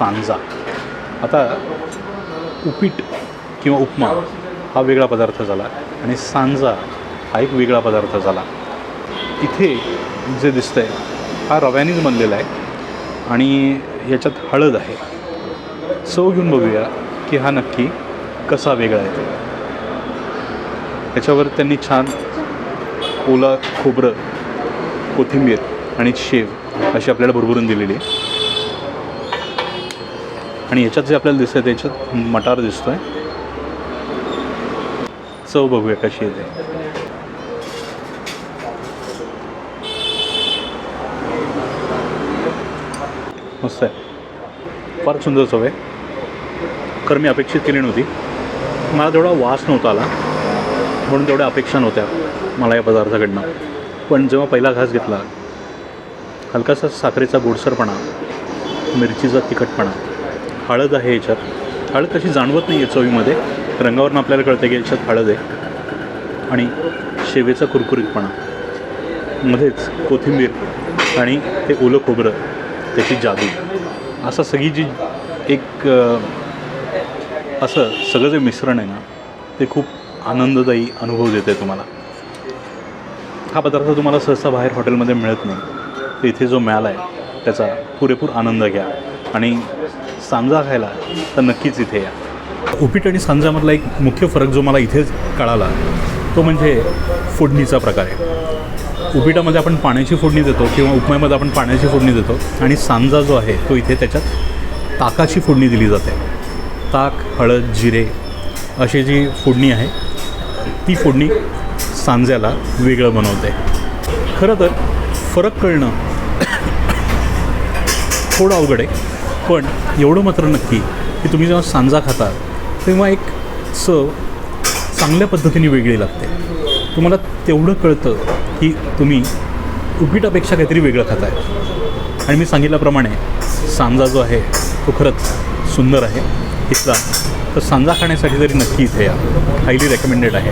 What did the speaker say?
सांजा. आता उपीट किंवा उपमा हा वेगळा पदार्थ झाला आणि सांजा हा एक वेगळा पदार्थ झाला. इथे जे दिसतं आहे हा रव्यानेच बनलेला आहे आणि याच्यात हळद आहे. चव घेऊन बघूया की हा नक्की कसा वेगळा आहे ते. याच्यावर त्यांनी छान ओला खोबरं, कोथिंबीर आणि शेव अशी आपल्याला भरभरून दिलेली आहे. आणि याच्यात जे आपल्याला दिसतं आहे त्याच्यात मटार दिसतो आहे. चव बघूया कशी येते. मस्त आहे, फार सुंदर चव आहे. खरं मी अपेक्षित केली नव्हती. मला तेवढा वास नव्हता आला म्हणून तेवढ्या अपेक्षा नव्हत्या मला या पदार्थाकडनं. पण जेव्हा पहिला घास घेतला, हलकासा साखरेचा गोडसरपणा, मिरचीचा तिखटपणा, हळद आहे याच्यात. हळद कशी जाणवत नाही आहे चवीमध्ये, रंगावरून आपल्याला कळतं की याच्यात हळद आहे. आणि शेवेचा कुरकुरीतपणा, मध्येच कोथिंबीर आणि ते ओलं खोबरं, त्याची जादू, असं सगळी जी एक असं सगळं जे मिश्रण आहे ना ते खूप आनंददायी अनुभव देते तुम्हाला. हा पदार्थ तुम्हाला सहसा बाहेर हॉटेलमध्ये मिळत नाही. तर इथे जो मिळाला आहे त्याचा पुरेपूर आनंद घ्या आणि सांजा खायला तर नक्कीच इथे या. उपीट आणि सांजामधला एक मुख्य फरक जो मला इथेच कळाला तो म्हणजे फोडणीचा प्रकार आहे. उपीटामध्ये आपण पाण्याची फोडणी देतो किंवा उपम्यामध्ये आपण पाण्याची फोडणी देतो आणि सांजा जो आहे तो इथे त्याच्यात ताकाची फोडणी दिली जाते. ताक, हळद, जिरे अशी जी फोडणी आहे ती फोडणी सांज्याला वेगळं बनवते. खरं तर फरक कळणं थोडं अवघड आहे, पण एवढं मात्र नक्की की तुम्ही जेव्हा सांजा खाता तेव्हा एक चव चांगल्या पद्धतीने वेगळी लागते. तुम्हाला तेवढं कळतं की तुम्ही उपीटापेक्षा काहीतरी वेगळं खाताय. आणि मी सांगितल्याप्रमाणे सांजा जो आहे तो खरंच सुंदर आहे इथला. तर सांजा खाण्यासाठी तरी नक्की इथे या, हायली रेकमेंडेड आहे.